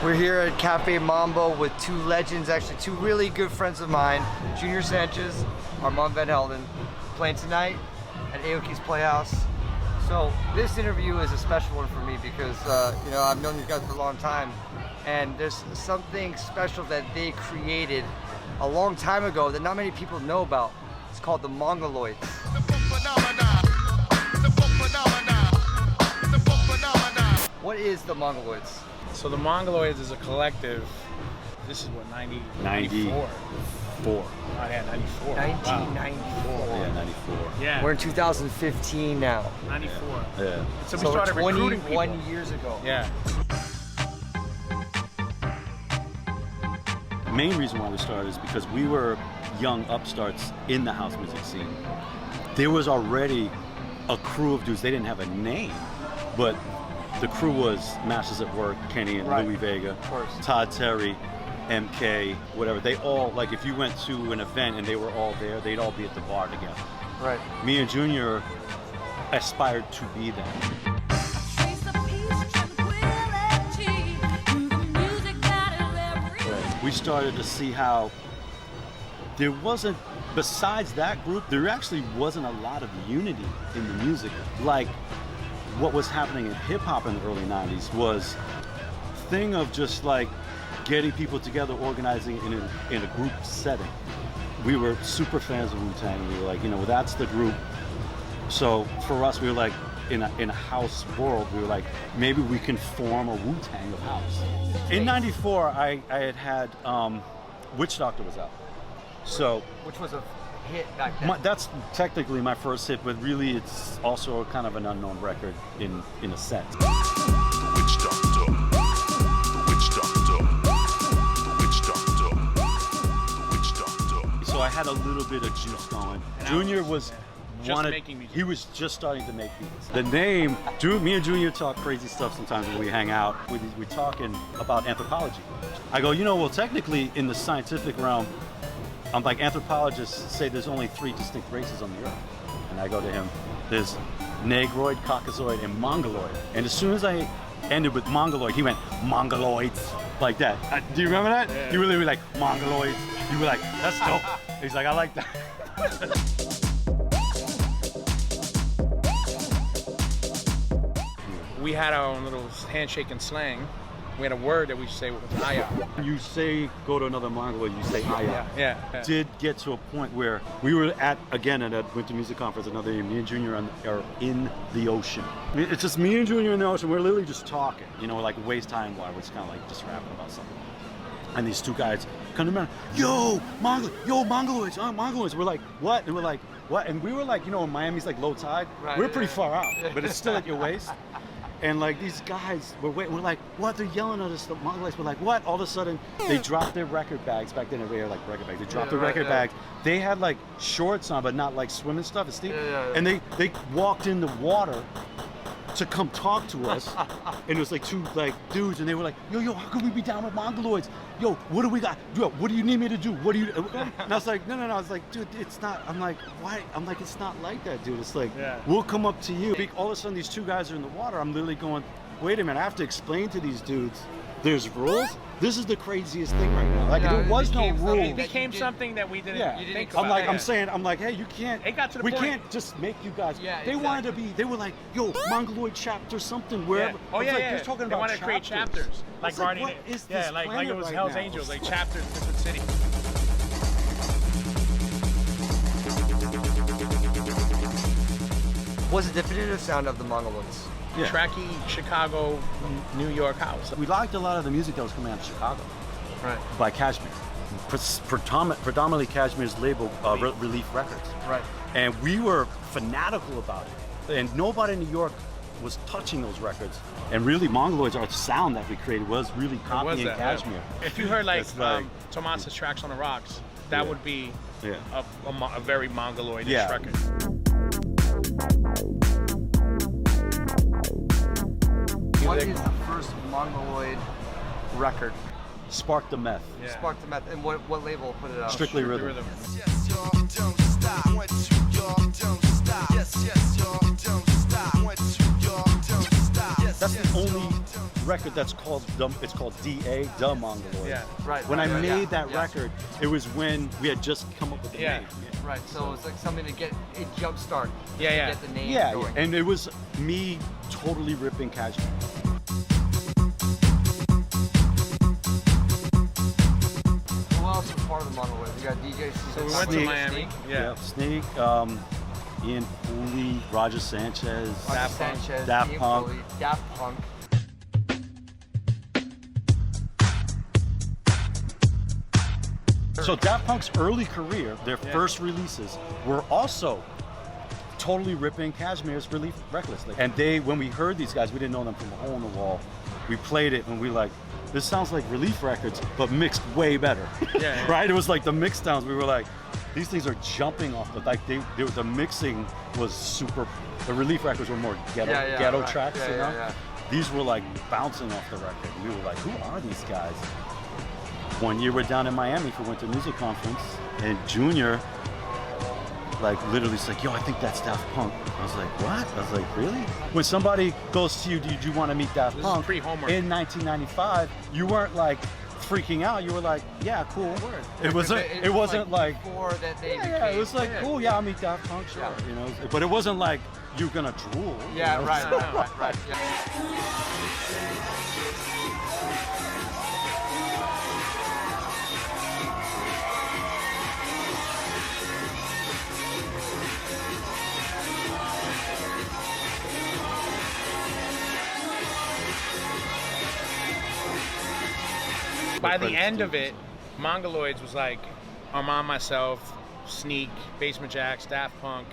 We're here at Cafe Mambo with two legends, actually two really good friends of mine, Junior Sanchez, Armand Van Helden, playing tonight at Aoki's Playhouse. So this interview is a special one for me because you know, I've known these guys for a long time, and there's something special that they created a long time ago that not many people know about. It's called the Mongoloids. What is the Mongoloids? So the Mongoloids is a collective. This is what, 94? 4. Oh yeah, 94. 1994. Wow. Yeah, 94. Yeah. We're in 2015 now. 94. Yeah. So we So started recruiting 21 people. years ago. Yeah. The main reason why we started is because we were young upstarts in the house music scene. There was already a crew of dudes. They didn't have a name, but the crew was Masters at Work, Kenny and Right. Louis Vega, Of course. Todd Terry, MK, whatever. They all, like, if you went to an event and they were all there, they'd all be at the bar together. Right. Me and Junior aspired to be them. We started to see how there wasn't, besides that group, there actually wasn't a lot of unity in the music. Like what was happening in hip hop in the early 90s was a thing of just like getting people together, organizing in a group setting. We were super fans of Wu-Tang. We were like, you know, well, that's the group. So for us, we were like, in a house world, we were like, maybe we can form a Wu-Tang of house. In 94, I had Witch Doctor was out. So Which was a hit back then. that's technically my first hit, but really it's also kind of an unknown record in a sense. Witch Doctor, Witch Doctor, Witch Doctor, Witch Doctor. So I had a little bit of juice going. Junior was making music. He was just starting to make beats. The name, me and Junior talk crazy stuff sometimes when we hang out. We're talking about anthropology. I go, you know, well, technically in the scientific realm, I'm like, anthropologists say there's only 3 distinct races on the earth. And I go to him, there's Negroid, Caucasoid, and Mongoloid. And as soon as I ended with Mongoloid, he went, Mongoloids, like that. Do you remember that? Yeah. You really were like, Mongoloids. You were like, that's dope. He's like, I like that. We had our own little handshake and slang. We had a word that we say was Aya. You say go to another Mongoloid, you say Aya. Yeah. Did get to a point where we were at that Winter Music Conference another year. Me and Junior are in the ocean. I mean, it's just me and Junior in the ocean. We're literally just talking, you know, like waste time while we're just kind of like just rapping about something. And these 2 guys come to me, yo, Mongoloids, Mongoloids. We're like, what? And we're like, what? And we were like, you know, in Miami's like low tide. Right, we're yeah, pretty yeah. far out, but it's still at your waist. And like these guys, we're like, what? They're yelling at us. The Mongoloids. We're like, what? All of a sudden, they dropped their record bags. Back then, they were like record bags. They dropped their record bags. They had like shorts on, but not like swimming stuff. It's deep. And they walked in the water to come talk to us. And it was like 2 like dudes, and they were like, yo, how can we be down with Mongoloids? Yo, what do we got? Yo, what do you need me to do? What do you? And I was like, no. I was like, dude, it's not. I'm like, why? I'm like, it's not like that, dude. It's like, we'll come up to you. All of a sudden, these 2 guys are in the water. I'm literally going, wait a minute. I have to explain to these dudes, there's rules. This is the craziest thing right now. Like, there was no rules. It became something that we didn't think about. about. I'm like, hey, you can't. It got to the we point. can't just make you guys. Yeah, they exactly. wanted to be. They were like, yo, Mongoloid chapter something. Wherever. Oh I was yeah, like, yeah. You're talking They about wanted to create chapters, I like was Guardian. what is this like planet it was right Hell's now? Angels, like chapters in different cities. What's the definitive sound of the Mongoloids? Yeah. Tracky, Chicago, New York house. We liked a lot of the music that was coming out of Chicago Right. by Kashmir. Predominantly Kashmir's label, Relief Records. Right. And we were fanatical about it. And nobody in New York was touching those records. And really, Mongoloids, our sound that we created was really copying Kashmir. If you heard like, It's like Tomas's Tracks on the Rocks, that would be a very Mongoloid-ish record. What is the first Mongoloid record? Spark the Meth. Yeah. Spark the Meth. And what label put it out? Strictly Rhythm. Yes, y'all, don't stop. 1, 2, y'all, don't stop. Yes, y'all, don't stop. 1, 2, y'all, don't stop. Yes, That's the only record that's called it's called DA, The Mongoloids. Yeah. Right. When right, I right, made yeah, that yeah. record, it was when we had just come up with the Yeah. name. Right. So it was like something to get it jumpstart. Yeah, to yeah. Get the name Yeah, going. and it was me totally ripping Cashmere. Who else was part of the Mongoloids? You got DJ. So we went to Sneak. Miami. Yeah. Sneak, Ian Pooley, Roger Sanchez. Daft Punk. Sanchez, Daft Ian Punk. Foley, Daft Punk. So Daft Punk's early career, their first releases, were also totally ripping Cashmere's Relief Recklessly. And when we heard these guys, we didn't know them from a hole in the wall. We played it and we like, this sounds like Relief Records, but mixed way better. Yeah. Right? It was like the mix downs. We were like, these things are jumping off the mixing was super. The Relief Records were more ghetto right. tracks, Yeah, you know? yeah. These were like bouncing off the record. We were like, who are these guys? One year we're down in Miami for Winter Music Conference, and Junior, like literally, is like, yo, I think that's Daft Punk. I was like, what? I was like, really? When somebody goes to you, did you want to meet Daft This is Punk? pre-homework. In 1995, you weren't like freaking out. You were like, yeah, cool. It wasn't like before that they yeah, it was like, big. cool, yeah, I'll meet Daft Punk, sure. Yeah. You know, but it wasn't like you're gonna drool. Yeah, you know? right. Yeah. By the end of it, Mongoloids was like Armand, myself, Sneak, Basement Jaxx, Daft Punk,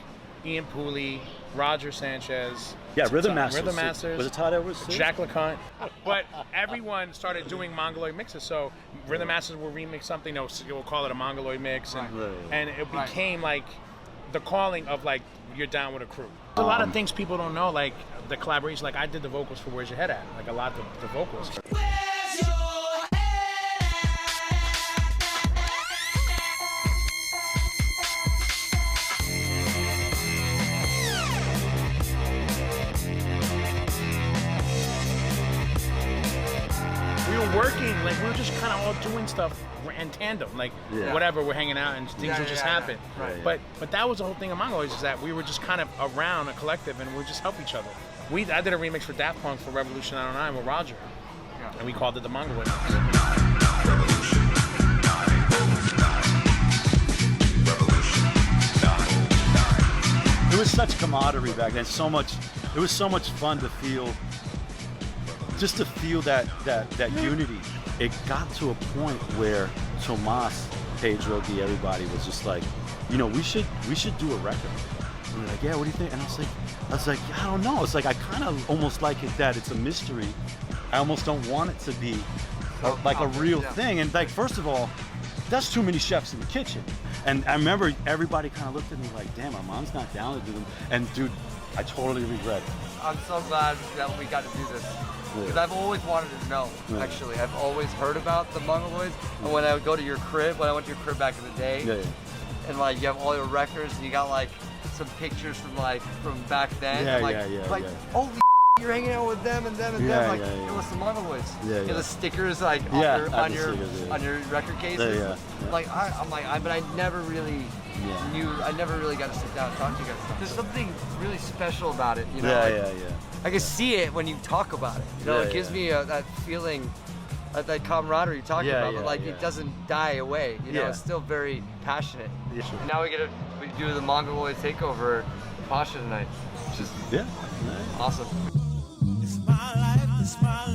Ian Pooley, Roger Sanchez. Yeah, Rhythm Rhythm Masters. Masters. Was it Todd Edwards too? Jack LeConte. But everyone started doing Mongoloid mixes. So Rhythm Masters will remix something, we'll call it a Mongoloid mix. And, Right. and it became like the calling of like, you're down with a crew. There's a lot of things people don't know, like the collaboration. Like I did the vocals for Where's Your Head At? Like a lot of the vocals. We were working, like we were just kind of all doing stuff in tandem, like whatever, we're hanging out and things would just happen. Right. But that was the whole thing of Mongoloids, is that we were just kind of around a collective and we just help each other. I did a remix for Daft Punk for Revolution 909 with Roger, and we called it the Mongoloids. It was such camaraderie back then. It was so much fun to feel, just to feel that unity. It got to a point where Tomas, Pedro, everybody was just like, you know, we should do a record. And they're like, yeah, what do you think? And I was like, I don't know. It's like I kind of almost like it that it's a mystery. I almost don't want it to be like a real thing. And like, first of all, that's too many chefs in the kitchen. And I remember everybody kind of looked at me like, damn, my mom's not down to do them. And dude, I totally regret it. I'm so glad that we got to do this. Because I've always wanted to know, actually. I've always heard about the Mongoloids. And when I would go to your crib, when I went to your crib back in the day, and like you have all your records and you got like some pictures from back then. Holy you're hanging out with them and them and them. Like it was the Mongoloids. You know, the stickers like on your record cases. Like but I never really knew. I never really got to sit down and talk to you guys. There's something really special about it. You know. I can see it when you talk about it. You know, it gives me that feeling, that camaraderie you're talking about. But like it doesn't die away. You know, it's still very passionate. And now we do the Mongoloid takeover Pasha tonight, which is awesome. It's my life, it's my